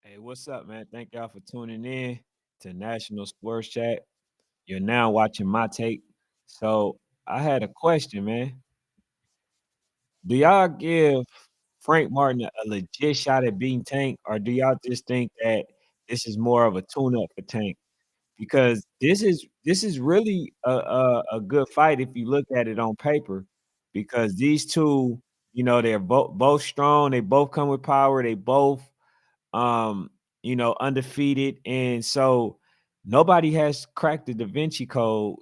Hey, what's up, man? Thank y'all for tuning in to National Sports Chat. You're now watching my take. So I had a question, man. Do y'all give Frank Martin a legit shot at beating Tank, or do y'all just think that this is more of a tune-up for Tank? Because this is really a good fight if you look at it on paper, because these two, they're both strong. They both come with power. They both um, undefeated. And so nobody has cracked the Da Vinci Code,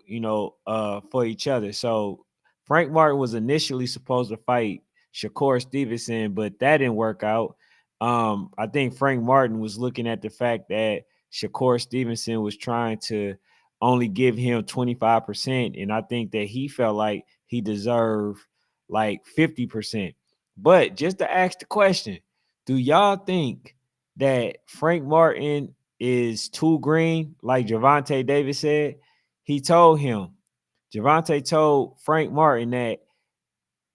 for each other. So Frank Martin was initially supposed to fight Shakur Stevenson, but that didn't work out. I think Frank Martin was looking at the fact that Shakur Stevenson was trying to only give him 25%. And I think that he felt like he deserved like 50%. But just to ask the question, do y'all think that Frank Martin is too green, like Gervonta Davis said? He told him, Gervonta told Frank Martin that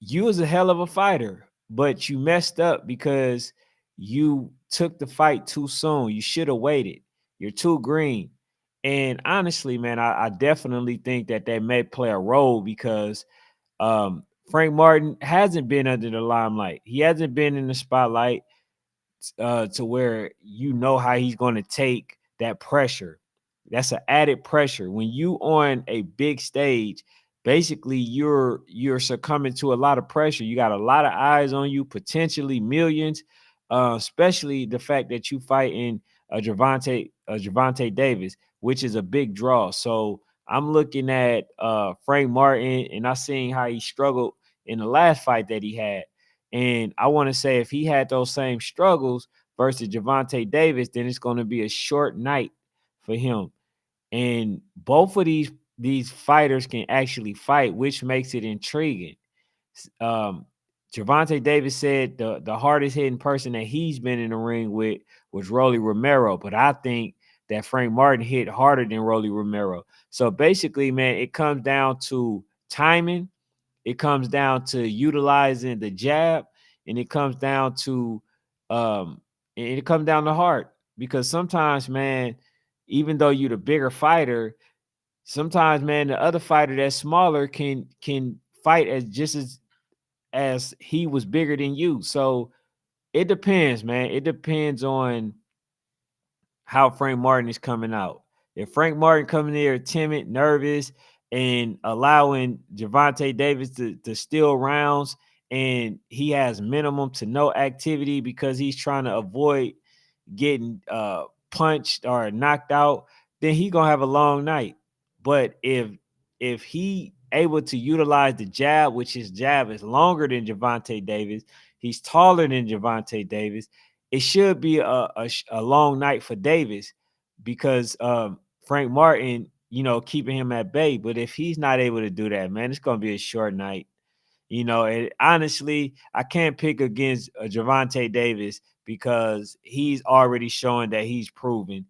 you was a hell of a fighter, but you messed up because you took the fight too soon. You should have waited. You're too green. And honestly, man, I definitely think that may play a role because Frank Martin hasn't been under the limelight. He hasn't been in the spotlight to where you know how he's going to take that pressure. That's an added pressure when you on a big stage. Basically, you're succumbing to a lot of pressure. You got a lot of eyes on you, potentially millions. Especially the fact that you fighting Gervonta Davis, which is a big draw. So I'm looking at Frank Martin, and I seen how he struggled in the last fight that he had. And I want to say if he had those same struggles versus Gervonta Davis, then it's going to be a short night for him. And both of these fighters can actually fight, which makes it intriguing. Um, Gervonta Davis said the hardest hitting person that he's been in the ring with was Rolly Romero, but I think that Frank Martin hit harder than Rolly Romero. So basically, man, it comes down to timing, it comes down to utilizing the jab, and it comes down to um and it comes down to heart. Because sometimes, man, even though you're the bigger fighter, sometimes, man, the other fighter that's smaller can fight as just as he was bigger than you. So it depends, man. It depends on how Frank Martin is coming out. If Frank Martin coming there timid, nervous, and allowing Gervonta Davis to steal rounds, and he has minimum to no activity because he's trying to avoid getting punched or knocked out, then he gonna have a long night. But if he able to utilize the jab, which his jab is longer than Gervonta Davis, he's taller than Gervonta Davis. It should be a long night for Davis because Frank Martin, keeping him at bay. But if he's not able to do that, man, it's gonna be a short night. And honestly, I can't pick against Gervonta Davis because he's already showing that he's proven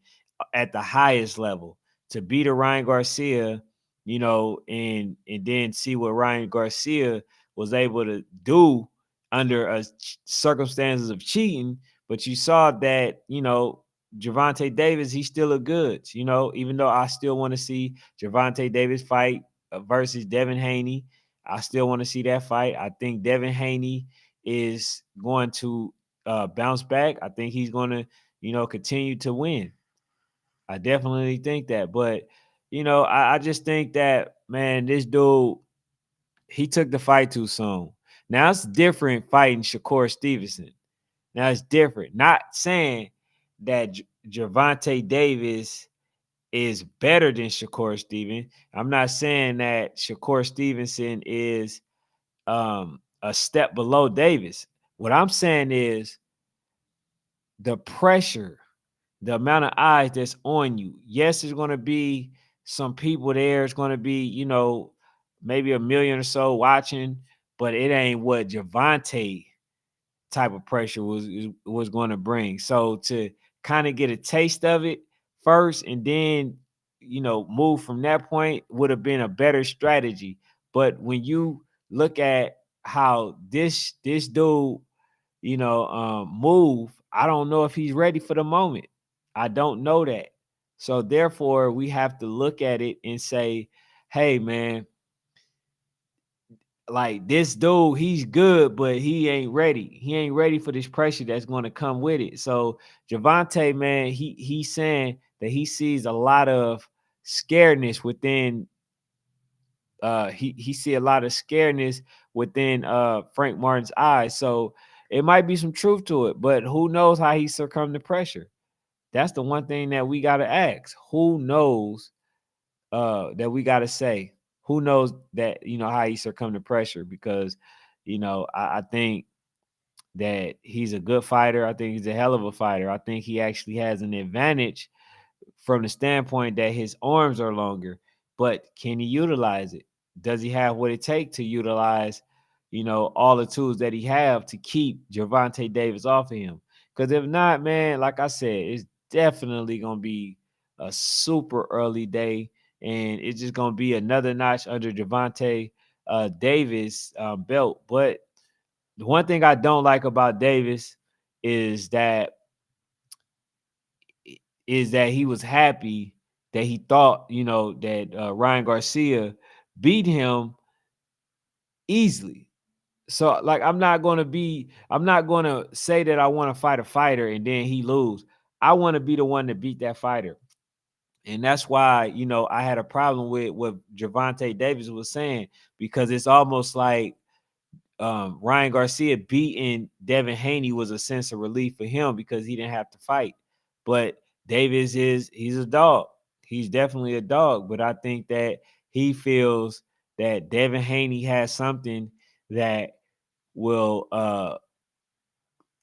at the highest level to beat a Ryan Garcia, and then see what Ryan Garcia was able to do under circumstances of cheating. But you saw that, Gervonta Davis, he still look good, even though I still want to see Gervonta Davis fight versus Devin Haney. I still want to see that fight. I think Devin Haney is going to bounce back. I think he's going to, continue to win. I definitely think that. But, I just think that, man, this dude, he took the fight too soon. Now it's different fighting Shakur Stevenson. Now it's different. Not saying that Gervonta Davis is better than Shakur Stevenson. I'm not saying that Shakur Stevenson is a step below Davis. What I'm saying is the pressure, the amount of eyes that's on you. Yes, there's going to be some people there. It's going to be, maybe a million or so watching, but it ain't what Gervonta type of pressure was going to bring. So to kind of get a taste of it first and then, move from that point would have been a better strategy. But when you look at how this dude, move, I don't know if he's ready for the moment. I don't know that. So therefore, we have to look at it and say, hey, man, like this dude, he's good, but he ain't ready. He ain't ready for this pressure that's going to come with it. So Gervonta, man, he's saying that he sees a lot of scaredness within he see a lot of scaredness within Frank Martin's eyes. So it might be some truth to it, but who knows how he succumbed to pressure? That's the one thing that we gotta ask. Who knows that we gotta say? Who knows that how he succumbed to pressure? Because I think that he's a good fighter. I think he's a hell of a fighter. I think he actually has an advantage from the standpoint that his arms are longer, but can he utilize it? Does he have what it takes to utilize, all the tools that he have to keep Gervonta Davis off of him? Because if not, man, like I said, it's definitely gonna be a super early day, and it's just gonna be another notch under Gervonta Davis belt. But the one thing I don't like about Davis is that he was happy that he thought, that Ryan Garcia beat him easily. So like I'm not going to say that I want to fight a fighter and then he lose. I want to be the one to beat that fighter. And that's why, I had a problem with what Gervonta Davis was saying, because it's almost like Ryan Garcia beating Devin Haney was a sense of relief for him because he didn't have to fight. But Davis he's a dog. He's definitely a dog. But I think that he feels that Devin Haney has something that will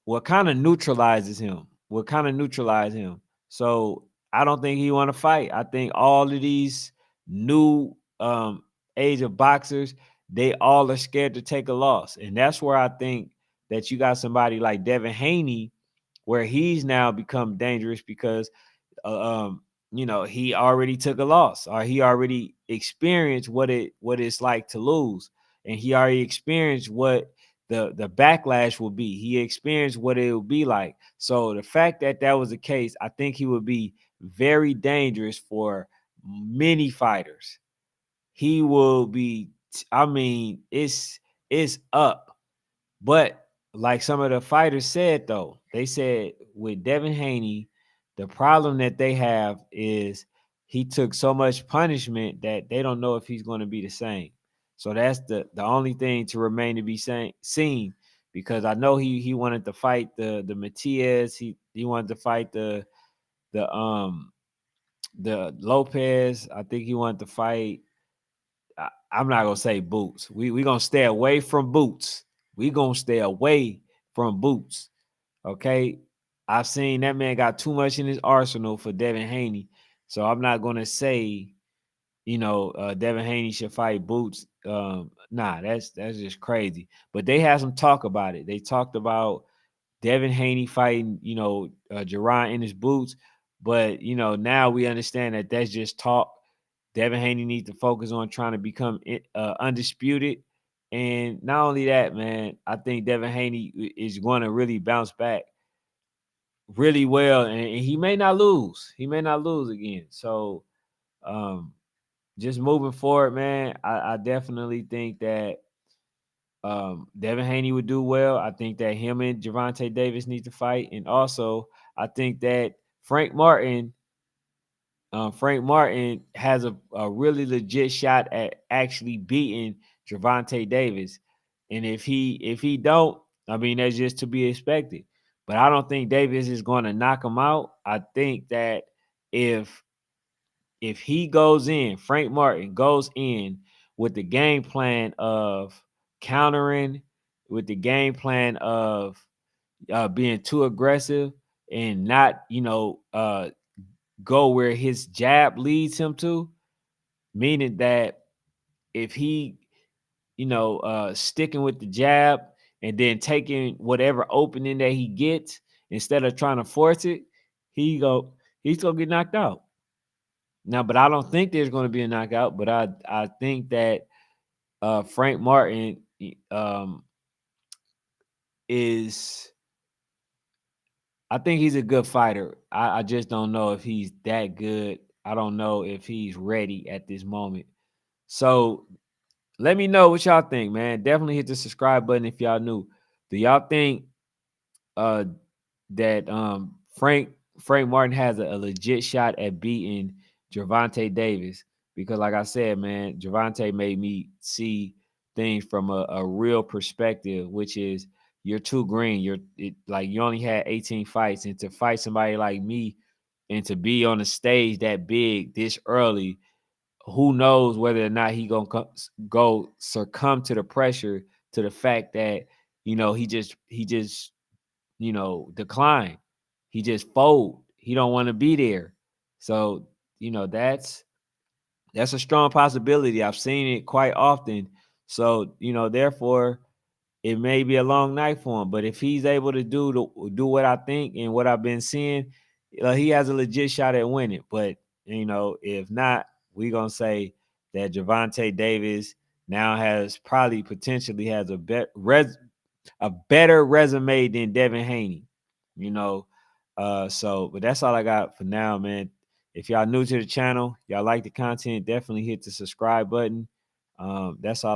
what kind of neutralizes him. What kind of neutralize him. So I don't think he want to fight. I think all of these new age of boxers, they all are scared to take a loss. And that's where I think that you got somebody like Devin Haney, where he's now become dangerous because he already took a loss, or he already experienced what it's like to lose, and he already experienced what the backlash will be. He experienced what it will be like. So the fact that that was the case, I think he would be very dangerous for many fighters. He will be. I mean, it's up. But like some of the fighters said, though, they said with Devin Haney, the problem that they have is he took so much punishment that they don't know if he's going to be the same. So that's the only thing to remain to be seen, because I know he wanted to fight the Matias, he wanted to fight the the Lopez. I think he wanted to fight. I'm not gonna say Boots. We gonna stay away from Boots. We gonna stay away from Boots. Okay. I've seen that man got too much in his arsenal for Devin Haney. So I'm not gonna say, Devin Haney should fight Boots. Nah, that's just crazy. But they had some talk about it. They talked about Devin Haney fighting, Jerron in his Boots. But now we understand that that's just talk. Devin Haney needs to focus on trying to become undisputed. And not only that, man, I think Devin Haney is going to really bounce back really well, and he may not lose. He may not lose again. So, um, just moving forward, man, I definitely think that Devin Haney would do well. I think that him and Gervonta Davis need to fight, and also I think that Frank Martin has a really legit shot at actually beating Gervonta Davis. And if he don't, I mean, that's just to be expected. But I don't think Davis is going to knock him out. I think that if he goes in, Frank Martin goes in with the game plan of countering, with the game plan of being too aggressive and not, go where his jab leads him to, meaning that if he, sticking with the jab and then taking whatever opening that he gets instead of trying to force it, he's gonna get knocked out. Now, but I don't think there's going to be a knockout. But I think that Frank Martin is I think he's a good fighter. I just don't know if he's that good. I don't know if he's ready at this moment. So let me know what y'all think, man. Definitely hit the subscribe button if y'all new. Do y'all think uh that Frank Martin has a legit shot at beating Gervonta Davis? Because like I said, man, Gervonta made me see things from a real perspective, which is you're too green. Like you only had 18 fights, and to fight somebody like me and to be on a stage that big this early, who knows whether or not he gonna go succumb to the pressure, to the fact that he just decline. He just fold. He don't want to be there. So, that's a strong possibility. I've seen it quite often. So, therefore, it may be a long night for him. But if he's able to do what I think and what I've been seeing, he has a legit shot at winning. But if not, we're gonna say that Gervonta Davis now has probably potentially has a better resume than Devin Haney, you know. But that's all I got for now, man. If y'all new to the channel, y'all like the content, definitely hit the subscribe button. That's all I